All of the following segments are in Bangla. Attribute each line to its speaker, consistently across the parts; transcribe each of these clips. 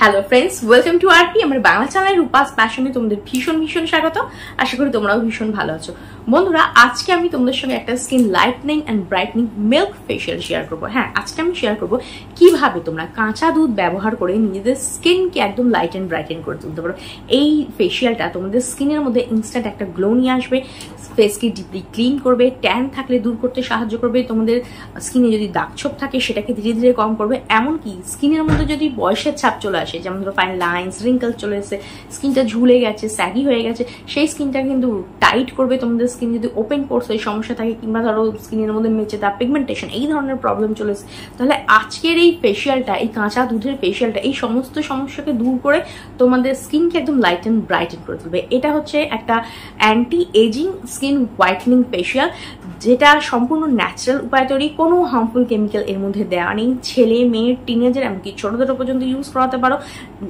Speaker 1: Hello friends, welcome to RP. আমার বাংলা চ্যানেল রূপাস প্যাশনে তোমাদের ভীষণ স্বাগত। আশা করি তোমরাও ভীষণ ভালো আছো। বন্ধুরা, আজকে আমি তোমাদের সঙ্গে একটা skin lightning and brightening milk facial share করবো। হ্যাঁ, আজকে আমি শেয়ার করবো কিভাবে তোমরা কাঁচা দুধ ব্যবহার করে নিজেদের স্কিনকে একদম লাইট অ্যান্ড ব্রাইটেন করে তুলতে পারো। এই ফেশিয়ালটা তোমাদের স্কিনের মধ্যে ইনস্ট্যান্ট একটা গ্লো নিয়ে আসবে, ফেসকে ডিপলি ক্লিন করবে, ট্যান থাকলে দূর করতে সাহায্য করবে, তোমাদের স্কিনে যদি দাগছোপ থাকে সেটাকে ধীরে ধীরে কম করবে। এমনকি স্কিনের মধ্যে যদি বয়সের ছাপ চলে আসে, যেমন ধরো ফাইন লাইন্স, রিঙ্কল চলে এসে স্কিনটা ঝুলে গেছে, স্যাগি হয়ে গেছে, সেই স্কিনটা কিন্তু টাইট করবে। তোমাদের স্কিন যদি ওপেন পোর্স এর সমস্যা থাকে, কিংবা ধরো স্কিনের মধ্যে মেচে দাগ, পিগমেন্টেশন, এই ধরনের প্রবলেম চলে এসে, তাহলে আজকের এই ফেশিয়ালটা, এই কাঁচা দুধের ফেশিয়ালটা এই সমস্ত সমস্যাকে দূর করে তোমাদের স্কিনকে একদম লাইট অ্যান্ড ব্রাইটেন করে তুলবে। এটা হচ্ছে একটা anti ageing skin whitening facial, যেটা সম্পূর্ণ ন্যাচারাল উপায় তৈরি, কোনো হার্মফুল কেমিক্যাল এর মধ্যে দেওয়া নেই। ছেলে মেয়ে, টিনেজার, এমনকি ছোটদেরও পর্যন্ত ইউজ করাতে পারো।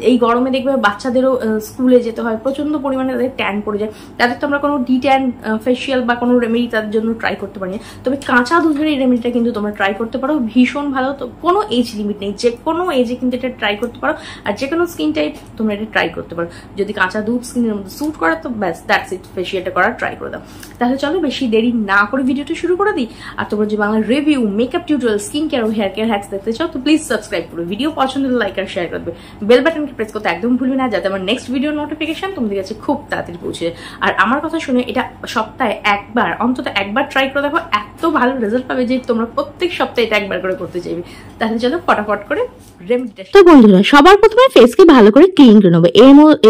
Speaker 1: এই গরমে দেখবে বাচ্চাদেরও স্কুলে যেতে হয়, প্রচন্ড পরিমাণে তাদের ট্যান পড়ে যায়, তাদের তো আমরা কোনো ডি ট্যান ফেশিয়াল বা কোনো রেমেডি তাদের জন্য ট্রাই করতে পারি না। তবে কাঁচা দুধের এই রেমেডিটা কিন্তু তোমরা ট্রাই করতে পারো, ভীষণ ভালো। তো কোনো এজ লিমিট নেই, যে কোনো এজে কিন্তু এটা ট্রাই করতে পারো, আর যে কোনো স্কিন টাইপ তোমরা এটা ট্রাই করতে পারো। যদি কাঁচা দুধ স্কিনের মধ্যে স্যুট করে তো ব্যাস, দ্যাটস ইট, ফেশিয়ালটা করার ট্রাই করে দাও। তাহলে চলো বেশি দেরি না করে ভিডিওটা শুরু করে দিই। আর তোমরা যে Bangla review, makeup tutorial, skin care ও হেয়ার কেয়ার হ্যাক্স দেখতে চাও তো প্লিজ সাবস্ক্রাইব করো। ভিডিও পছন্দ হলে লাইক আর শেয়ার করবে, বেল বাটনকে প্রেস করতে একদম ভুলবে না, যাতে আমার নেক্সট ভিডিও নোটিফিকেশন তোমাদের কাছে খুব তাড়াতাড়ি পৌঁছে যায়। আর আমার কথা শুনে এটা সপ্তাহে একবার, অন্তত একবার ট্রাই করে দেখো, এত ভালো রেজাল্ট পাবে যে তোমরা প্রত্যেক সপ্তাহে এটা একবার করে করতে চাইবে। তাহলে চলো ফটাফট করে রেমেডিটা।
Speaker 2: তো বন্ধুরা, সবার প্রথমে ফেসকে ভালো করে ক্লিন করে নেবো।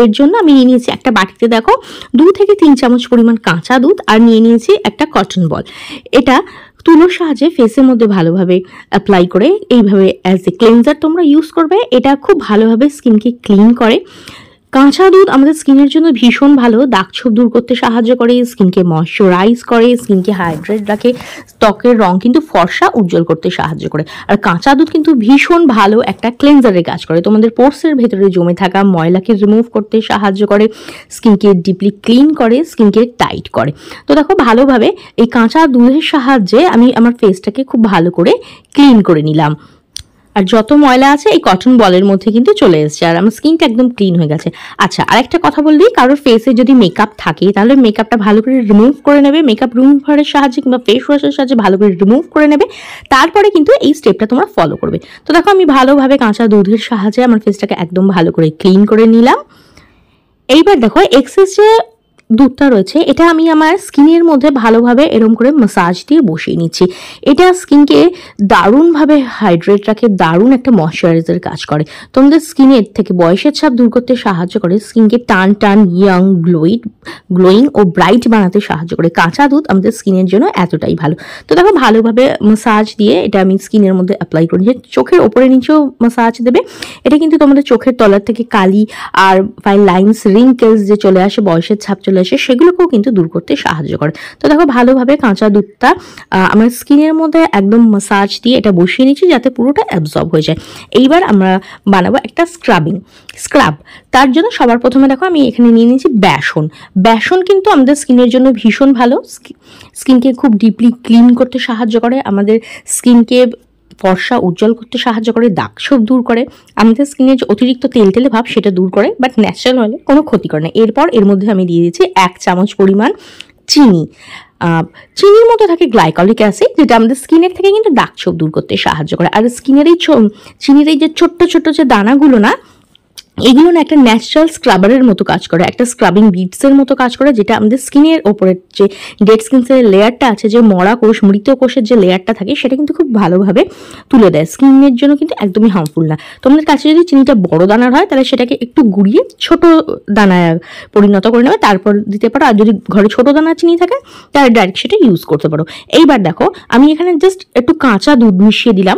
Speaker 2: এর জন্য আমি নিয়ে নিয়েছি একটা বাটিতে, দেখো 2 থেকে 3 চামচ পরিমাণ কাঁচা দুধ, আর নিয়ে নিয়েছি একটা কটন বল। এটা তুলোর সাহায্যে ফেসের মধ্যে ভালোভাবে অ্যাপ্লাই করে এইভাবে অ্যাজ এ ক্লেনজার তোমরা ইউজ করবে। এটা খুব ভালোভাবে স্কিনকে ক্লিন করে। কাঁচা দুধ আমাদের স্কিনের জন্য ভীষণ ভালো, দাগছোপ দূর করতে সাহায্য করে, স্কিনকে ময়শ্চারাইজ করে, স্কিনকে হাইড্রেট রাখে, ত্বকের রং কিন্তু ফর্সা উজ্জ্বল করতে সাহায্য করে। আর কাঁচা দুধ কিন্তু ভীষণ ভালো একটা ক্লেনজারের কাজ করে, তোমাদের পোর্সের ভেতরে জমে থাকা ময়লাকে রিমুভ করতে সাহায্য করে, স্কিনকে ডিপলি ক্লিন করে, স্কিনকে টাইট করে। তো দেখো ভালোভাবে এই কাঁচা দুধের সাহায্যে আমি আমার ফেসটাকে খুব ভালো করে ক্লিন করে নিলাম। আর যত ময়লা আছে এই কটন বলের মধ্যে কিন্তু চলে এসেছে, আর আমার স্কিনটা একদম ক্লিন হয়ে গেছে। আচ্ছা, আরেকটা কথা বললি, কারোর ফেসে যদি মেকআপ থাকে তাহলে মেকআপটা ভালো করে রিমুভ করে নেবে, মেকআপ রিমুভারের সাহায্যে কিংবা ফেস ওয়াশের সাহায্যে ভালো করে রিমুভ করে নেবে। তারপরে কিন্তু এই স্টেপটা তোমরা ফলো করবে। তো দেখো আমি ভালোভাবে কাঁচা দুধের সাহায্যে আমার ফেসটাকে একদম ভালো করে ক্লিন করে নিলাম। এইবার দেখো এক্সেস যে দুধটা রয়েছে, এটা আমি আমার স্কিনের মধ্যে ভালোভাবে এরকম করে ম্যাসাজ দিয়ে বসিয়ে নিচ্ছি। এটা স্কিনকে দারুণভাবে হাইড্রেট রাখে, দারুণ একটা ময়শ্চারাইজার কাজ করে, তোমাদের স্কিনের থেকে বয়সের ছাপ দূর করতে সাহায্য করে, স্কিনকে টান ইয়াং, গ্লোয়িং ও ব্রাইট বানাতে সাহায্য করে। কাঁচা দুধ আমাদের স্কিনের জন্য এতটাই ভালো। তো দেখো ভালোভাবে ম্যাসাজ দিয়ে এটা আমি স্কিনের মধ্যে অ্যাপ্লাই করি। চোখের ওপরে নিচেও ম্যাসাজ দেবে। এটা কিন্তু তোমাদের চোখের তলার থেকে কালি আর ফাইন লাইন্স, রিঙ্কেলস যে চলে আসে, বয়সের ছাপ চলে আসে, সেগুলোকেও কিন্তু দূর করতে সাহায্য করে। তো দেখো ভালোভাবে কাঁচা দুধটা আমার স্কিনের মধ্যে একদম ম্যাসাজ দিয়ে এটা বসিয়ে নিচ্ছি, যাতে পুরোটা অ্যাবজর্ব হয়ে যায়। এইবার আমরা বানাবো একটা স্ক্রাব। তার জন্য সবার প্রথমে দেখো আমি এখানে নিয়ে নিয়েছি বেসন কিন্তু আমাদের স্কিনের জন্য ভীষণ ভালো, স্কিনকে খুব ডিপলি ক্লিন করতে সাহায্য করে, আমাদের স্কিনকে ফর্সা উজ্জ্বল করতে সাহায্য করে, দাগছোপ দূর করে, আমাদের স্কিনের যে অতিরিক্ত তেলতেলে ভাব সেটা দূর করে, বাট ন্যাচারাল হলে কোনো ক্ষতি করে না। এরপর এর মধ্যে আমি দিয়ে দিয়েছি 1 চামচ পরিমাণ চিনি। চিনির মধ্যে থাকে গ্লাইকলিক অ্যাসিড, যেটা আমাদের স্কিনের থেকে কিন্তু দাগছোপ দূর করতে সাহায্য করে। আর স্কিনের এই চিনির এই যে ছোট্ট যে দানাগুলো না, এগুলো না একটা ন্যাচারাল স্ক্রাবারের মতো কাজ করে, একটা স্ক্রাবিং বিটসের মতো কাজ করে, যেটা আমাদের স্কিনের ওপরের যে ডেড স্কিনের লেয়ারটা আছে, যে মরা কোষ, মৃত কোষের যে লেয়ারটা থাকে, সেটা কিন্তু খুব ভালোভাবে তুলে দেয়। স্কিনের জন্য কিন্তু একদমই হার্মফুল না। তোমাদের কাছে যদি চিনিটা বড় দানার হয় তাহলে সেটাকে একটু গুঁড়িয়ে ছোট দানায় পরিণত করে নেবে, তারপর দিতে পারো। আর যদি ঘরে ছোট দানা চিনি থাকে তাহলে ডাইরেক্ট সেটা ইউজ করতে পারো। এইবার দেখো আমি এখানে জাস্ট একটু কাঁচা দুধ মিশিয়ে দিলাম,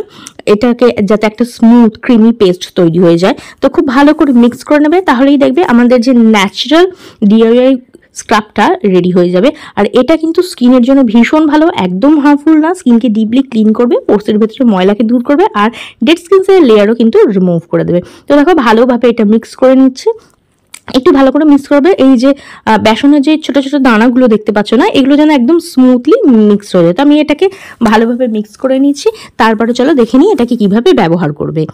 Speaker 2: এটাকে যাতে একটা স্মুথ ক্রিমি পেস্ট তৈরি হয়ে যায়। তো খুব ভালো করে মিক্স করে নেবে, তাহলেই দেখবে আমাদের যে ন্যাচারাল ডিআইওয়াই স্ক্রাবটা রেডি হয়ে যাবে। আর এটা কিন্তু স্কিনের জন্য ভীষণ ভালো, একদম হার্মফুল না, স্কিনকে ডিপলি ক্লিন করবে, পোর্সের ভেতরে ময়লাকে দূর করবে, আর ডেড স্কিনের লেয়ারও কিন্তু রিমুভ করে দেবে। তো দেখো ভালোভাবে এটা মিক্স করে নিচ্ছি। একটু ভালো করে মিক্স করবে। এই যে বেসনের যে ছোট ছোট দানাগুলো দেখতে পাচ্ছ না, এগুলো যেন একদম স্মুথলি মিক্স হয়ে যায়। তো আমি এটাকে ভালোভাবে মিক্স করে নিচ্ছি। তারপরে চলো দেখে নিই এটাকে কিভাবে ব্যবহার করবে।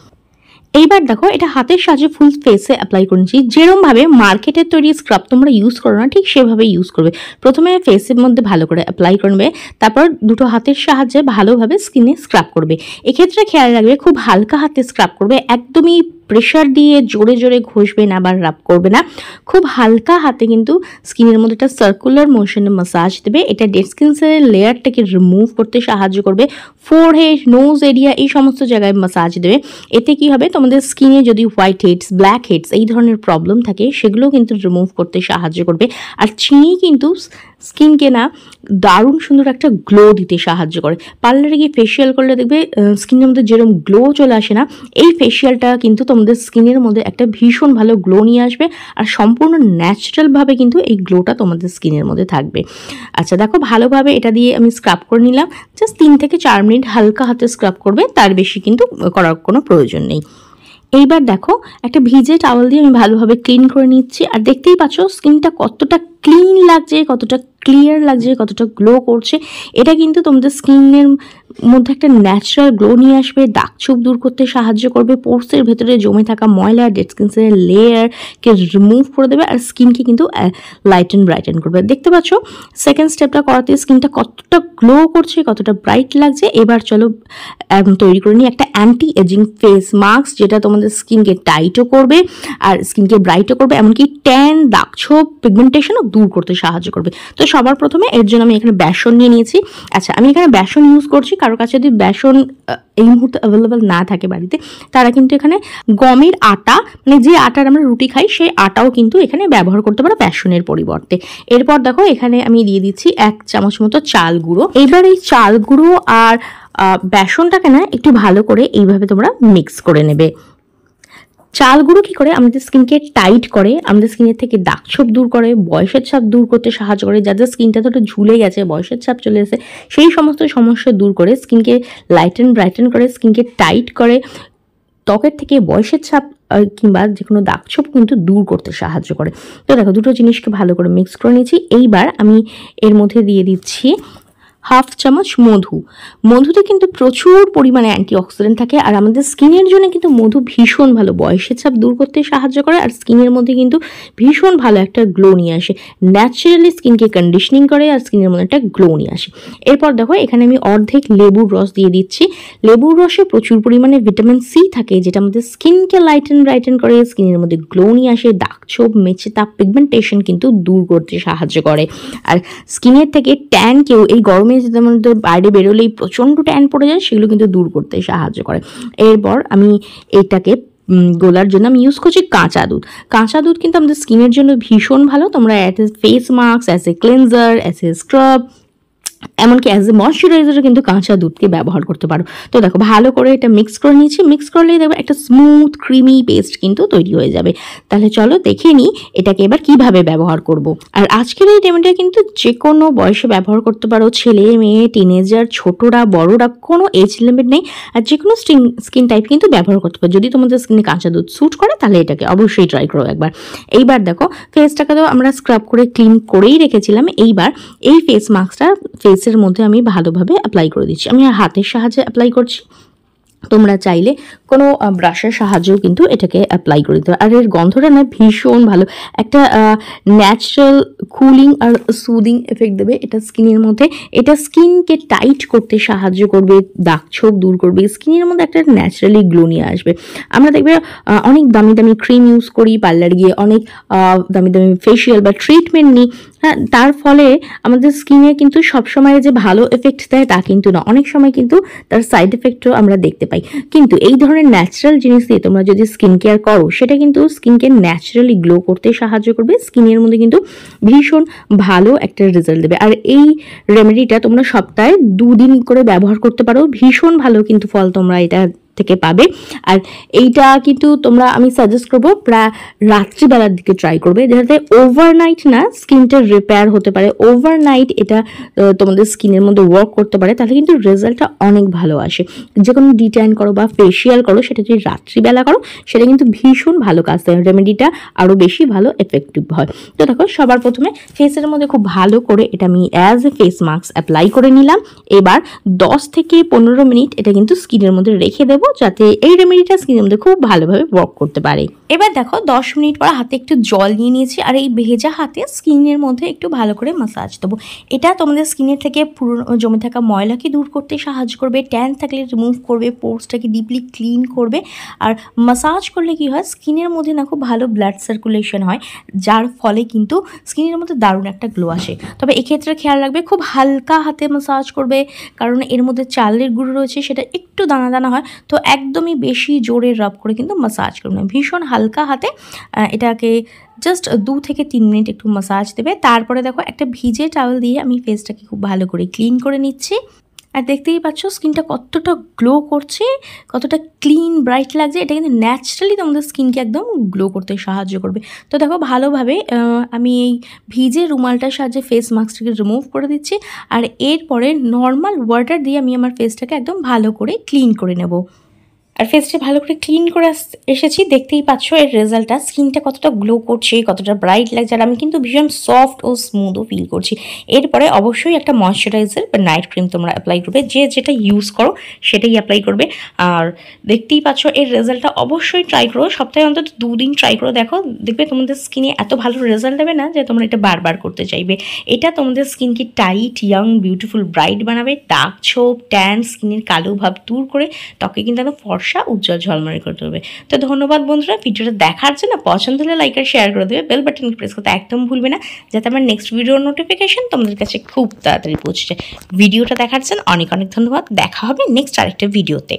Speaker 2: এইবার দেখো এটা হাতের সাহায্যে ফুল ফেসে অ্যাপ্লাই করে নিচ্ছি। যেরকম ভাবে মার্কেটের তৈরি স্ক্রাব তোমরা ইউজ করো না, ঠিক সেভাবে ইউজ করবে। প্রথমে ফেসের মধ্যে ভালো করে অ্যাপ্লাই করবে, তারপর দুটো হাতের সাহায্যে ভালোভাবে স্কিনে স্ক্রাব করবে। এক্ষেত্রে খেয়াল রাখবে খুব হালকা হাতে স্ক্রাব করবে, একদমই প্রেশার দিয়ে জোরে জোরে ঘষবে না বা রাব করবে না, খুব হালকা হাতে কিন্তু স্কিনের মধ্যে একটা সার্কুলার মোশনে মাসাজ দেবে। এটা ডেড স্কিন সেলের লেয়ারটাকে রিমুভ করতে সাহায্য করবে। ফোরহেড, নোজ এরিয়া এই সমস্ত জায়গায় মাসাজ দেবে। এতে কি হবে, তোমাদের স্কিনে যদি হোয়াইট হেডস, ব্ল্যাক হেডস এই ধরনের প্রবলেম থাকে সেগুলো কিন্তু রিমুভ করতে সাহায্য করবে। আর চিনি কিন্তু স্কিনকে না দারুণ সুন্দর একটা গ্লো দিতে সাহায্য করে। পার্লারে গিয়ে ফেসিয়াল করলে দেখবে স্কিনের মধ্যে যেরকম গ্লো চলে আসে না, এই ফেসিয়ালটা কিন্তু তোমাদের স্কিনের মধ্যে একটা ভীষণ ভালো গ্লো নিয়ে আসবে। আর সম্পূর্ণ ন্যাচারালভাবে কিন্তু এই গ্লোটা তোমাদের স্কিনের মধ্যে থাকবে। আচ্ছা দেখো, ভালোভাবে এটা দিয়ে আমি স্ক্রাব করে নিলাম। জাস্ট 3 থেকে 4 মিনিট হালকা হাতে স্ক্রাব করবে, তার বেশি কিন্তু করার কোনো প্রয়োজন নেই। এইবার দেখো একটা ভিজে টাওয়াল দিয়ে আমি ভালোভাবে ক্লিন করে নিচ্ছি। আর দেখতেই পাচ্ছ স্কিনটা কতটা ক্লিন লাগছে, কতটা ক্লিয়ার লাগছে, কতটা গ্লো করছে। এটা কিন্তু তোমাদের স্কিনের মধ্যে একটা ন্যাচারাল গ্লো নিয়ে আসবে, দাগ ছোপ দূর করতে সাহায্য করবে, পোর্সের ভেতরে জমে থাকা ময়লা, ডেড স্কিন সেলের লেয়ারকে রিমুভ করে দেবে, আর স্কিনকে কিন্তু লাইটেন ব্রাইটেন করবে। দেখতে পাচ্ছ সেকেন্ড স্টেপটা করাতে স্কিনটা কতটা গ্লো করছে, কতটা ব্রাইট লাগছে। এবার চলো তৈরি করে নিই একটা অ্যান্টি এজিং ফেস মাস্ক, যেটা তোমাদের স্কিনকে টাইটও করবে আর স্কিনকে ব্রাইটও করবে, এমনকি ট্যান, দাগ ছোপ, পিগমেন্টেশনও দূর করতে সাহায্য করবে। তো সবার প্রথমে এর জন্য আমি এখানে বেসন নিয়ে নিয়েছি। আচ্ছা, আমি এখানে বেসন ইউজ করছি। কারোর কাছে যদি বেসন এই মুহূর্তে অ্যাভেলেবেল না থাকে বাড়িতে, তারা কিন্তু এখানে গমের আটা, মানে যে আটার আমরা রুটি খাই সেই আটাও কিন্তু এখানে ব্যবহার করতে পারো বেসনের পরিবর্তে। এরপর দেখো এখানে আমি দিয়ে দিচ্ছি 1 চামচ মতো চাল গুঁড়ো। এবার এই চাল গুঁড়ো আর বেসনটাকে না একটু ভালো করে এইভাবে তোমরা মিক্স করে নেবে। চাল গুঁড়ো কী করে, আমাদের স্কিনকে টাইট করে, আমাদের স্কিনের থেকে দাগ ছোপ দূর করে, বয়সের ছাপ দূর করতে সাহায্য করে। যাদের স্কিনটা তো ঝুলে গেছে, বয়সের ছাপ চলে এসে, সেই সমস্ত সমস্যা দূর করে, স্কিনকে লাইটেন ব্রাইটেন করে, স্কিনকে টাইট করে, ত্বকের থেকে বয়সের ছাপ কিংবা যে কোনো দাগ ছোপ কিন্তু দূর করতে সাহায্য করে। তো দেখো দুটো জিনিসকে ভালো করে মিক্স করে নিয়েছি। এইবার আমি এর মধ্যে দিয়ে দিচ্ছি 1/2 চামচ মধু। মধুতে কিন্তু প্রচুর পরিমাণে অ্যান্টিঅক্সিডেন্ট থাকে, আর আমাদের স্কিনের জন্য কিন্তু মধু ভীষণ ভালো, বয়সের ছাপ দূর করতে সাহায্য করে, আর স্কিনের মধ্যে কিন্তু ভীষণ ভালো একটা গ্লো নিয়ে আসে। ন্যাচারালি স্কিনকে কন্ডিশনিং করে আর স্কিনের মধ্যে একটা গ্লো নিয়ে আসে। এরপর দেখো এখানে আমি অর্ধেক লেবুর রস দিয়ে দিচ্ছি। লেবুর রসে প্রচুর পরিমাণে ভিটামিন সি থাকে, যেটা আমাদের স্কিনকে লাইটেন ব্রাইটেন করে, স্কিনের মধ্যে গ্লো নিয়ে আসে, দাগ ছোপ, মেচে তাপ, পিগমেন্টেশন কিন্তু দূর করতে সাহায্য করে। আর স্কিনের থেকে ট্যানকেও, এই গরমে যেমন বাইরে বেরোলেই প্রচণ্ড ট্যান পড়ে যায়, সেগুলো কিন্তু দূর করতে সাহায্য করে। এরপর আমি এটাকে গোলার জন্য আমি ইউজ করছি কাঁচা দুধ। কাঁচা দুধ কিন্তু আমাদের স্কিনের জন্য ভীষণ ভালো। তোমরা as a face mask, as a cleanser, as a scrub, এমনকি অ্যাজ এ ময়শ্চারাইজারও কিন্তু কাঁচা দুধকে ব্যবহার করতে পারো। তো দেখো ভালো করে এটা মিক্স করে নিয়েছি। মিক্স করলেই দেখবে একটা স্মুথ ক্রিমি পেস্ট কিন্তু তৈরি হয়ে যাবে। তাহলে চলো দেখে নিই এটাকে এবার কিভাবে ব্যবহার করব। আর আজকের এই রেমেডিটা কিন্তু যে কোনো বয়সে ব্যবহার করতে পারো, ছেলে মেয়ে, টিনেজার, ছোটরা, বড়রা, কোনো এজ লিমিট নেই। আর যে কোনো স্কিন টাইপ কিন্তু ব্যবহার করতে পারো। যদি তোমাদের স্কিনে কাঁচা দুধ স্যুট করে তাহলে এটাকে অবশ্যই ট্রাই করো একবার। এইবার দেখো ফেসটাকে তো আমরা স্ক্রাব করে ক্লিন করেই রেখেছিলাম। এইবার এই ফেস মাস্কটা ফেসের মধ্যে আমি ভালোভাবে অ্যাপ্লাই করে দিচ্ছি। আমি হাতের সাহায্যে অ্যাপ্লাই করছি, তোমরা চাইলে কোনো ব্রাশের সাহায্যেও কিন্তু এটাকে অ্যাপ্লাই করে দিতে। আর এর গন্ধটা না ভীষণ ভালো, একটা ন্যাচারাল কুলিং আর সুদিং এফেক্ট দেবে এটা স্কিনের মধ্যে। এটা স্কিনকে টাইট করতে সাহায্য করবে, দাগ ছোপ দূর করবে, স্কিনের মধ্যে একটা ন্যাচারালি গ্লো নিয়ে আসবে। আমরা দেখবে অনেক দামি দামি ক্রিম ইউজ করি, পার্লার গিয়ে অনেক দামি দামি ফেসিয়াল বা ট্রিটমেন্ট নিই, হ্যাঁ, তার ফলে আমাদের স্কিনে কিন্তু সবসময় যে ভালো এফেক্ট দেয় তা কিন্তু না, অনেক সময় কিন্তু তার সাইড এফেক্টও আমরা দেখতে পাই। কিন্তু এই ধরনের ন্যাচারাল জিনিস দিয়ে তোমরা যদি স্কিন কেয়ার করো, সেটা কিন্তু স্কিনকে ন্যাচারালি গ্লো করতে সাহায্য করবে, স্কিনের মধ্যে কিন্তু ভীষণ ভালো একটা রেজাল্ট দেবে। আর এই রেমেডিটা তোমরা সপ্তাহে 2 দিন করে ব্যবহার করতে পারো, ভীষণ ভালো কিন্তু ফল তোমরা এটা থেকে পাবে। আর এইটা কিন্তু তোমরা, আমি সাজেস্ট করবো প্রায় রাত্রিবেলার দিকে ট্রাই করবে, যাতে ওভারনাইট না স্কিনটা রিপেয়ার হতে পারে, ওভারনাইট এটা তোমাদের স্কিনের মধ্যে ওয়ার্ক করতে পারে, তাহলে কিন্তু রেজাল্টটা অনেক ভালো আসে। যে কোনো ডিট্যান করো বা ফেসিয়াল করো, সেটা যদি রাত্রিবেলা করো সেটা কিন্তু ভীষণ ভালো কাজ দেয়, রেমেডিটা আরও বেশি ভালো এফেক্টিভ হয়। তো দেখো সবার প্রথমে ফেসের মধ্যে খুব ভালো করে এটা আমি as a face mask apply করে নিলাম। এবার 10 থেকে 15 মিনিট এটা কিন্তু স্কিনের মধ্যে রেখে দেবো, যাতে এই রেমেডিটা স্কিনের মধ্যে খুব ভালোভাবে ওয়ার্ক করতে পারে। এবার দেখো 10 মিনিট পর হাতে একটু জল নিয়ে নিয়েছি, আর এই ভেজা হাতে স্কিনের মধ্যে একটু ভালো করে মাসাজ দেবো। এটা তোমাদের স্কিনের থেকে পুরনো জমে থাকা ময়লাকে দূর করতে সাহায্য করবে, ট্যান থাকলে রিমুভ করবে, পোর্সটাকে ডিপলি ক্লিন করবে। আর মাসাজ করলে কি হয়, স্কিনের মধ্যে না খুব ভালো ব্লাড সার্কুলেশন হয়, যার ফলে কিন্তু স্কিনের মধ্যে দারুণ একটা গ্লো আসে। তবে এক্ষেত্রে খেয়াল রাখবে খুব হালকা হাতে মাসাজ করবে, কারণ এর মধ্যে চালের গুঁড়ো রয়েছে, সেটা একটু দানা দানা হয়, তো একদমই বেশি জোরে রাব করে কিন্তু মাসাজ করবে না, ভীষণ হালকা হাতে এটাকে জাস্ট 2 থেকে 3 মিনিট একটু মাসাজ দেবে। তারপরে দেখো একটা ভিজে টাওয়েল দিয়ে আমি ফেসটাকে খুব ভালো করে ক্লিন করে নিচ্ছি। আর দেখতেই পাচ্ছ স্কিনটা কতটা গ্লো করছে, কতটা ক্লিন ব্রাইট লাগছে। এটা কিন্তু ন্যাচারালি তোমাদের স্কিনকে একদম গ্লো করতে সাহায্য করবে। তো দেখো ভালোভাবে আমি এই ভিজে রুমালটার সাহায্যে ফেস মাস্কটাকে রিমুভ করে দিচ্ছি, আর এরপরে নর্মাল ওয়াটার দিয়ে আমি আমার ফেসটাকে একদম ভালো করে ক্লিন করে নেব। আর ফেসটা ভালো করে ক্লিন করে এসেছি, দেখতেই পাচ্ছ এর রেজাল্টটা, স্কিনটা কতটা গ্লো করছে, কতটা ব্রাইট লাগছে, আর আমি কিন্তু ভীষণ সফট ও স্মুথও ফিল করছি। এরপরে অবশ্যই একটা ময়শ্চারাইজার বা নাইট ক্রিম তোমরা অ্যাপ্লাই করবে, যে যেটা ইউজ করো সেটাই অ্যাপ্লাই করবে। আর দেখতেই পাচ্ছ এর রেজাল্টটা অবশ্যই ট্রাই করো, সপ্তাহে অন্তত 2 দিন ট্রাই করো, দেখো দেখবে তোমাদের স্কিনে এত ভালো রেজাল্ট দেবে না যে তোমরা এটা বারবার করতে চাইবে। এটা তোমাদের স্কিনকে টাইট, ইয়াং, বিউটিফুল, ব্রাইট বানাবে, দাগ, ছোপ, ট্যান, স্কিনের কালো ভাব দূর করে ত্বকে কিন্তু একদম ফর্সা, উজ্জ্বল, ঝলমলে করে তুলবে। তো ধন্যবাদ বন্ধুরা ভিডিওটা দেখার জন্য। পছন্দ হলে লাইক আর শেয়ার করে দেবে, বেল বাটন প্রেস করতে একদম ভুলবে না, যাতে আমার নেক্সট ভিডিওর নোটিফিকেশন তোমাদের কাছে খুব তাড়াতাড়ি পৌঁছে যায়। ভিডিওটা দেখার জন্য অনেক অনেক ধন্যবাদ। দেখা হবে নেক্সট আরেকটা ভিডিওতে।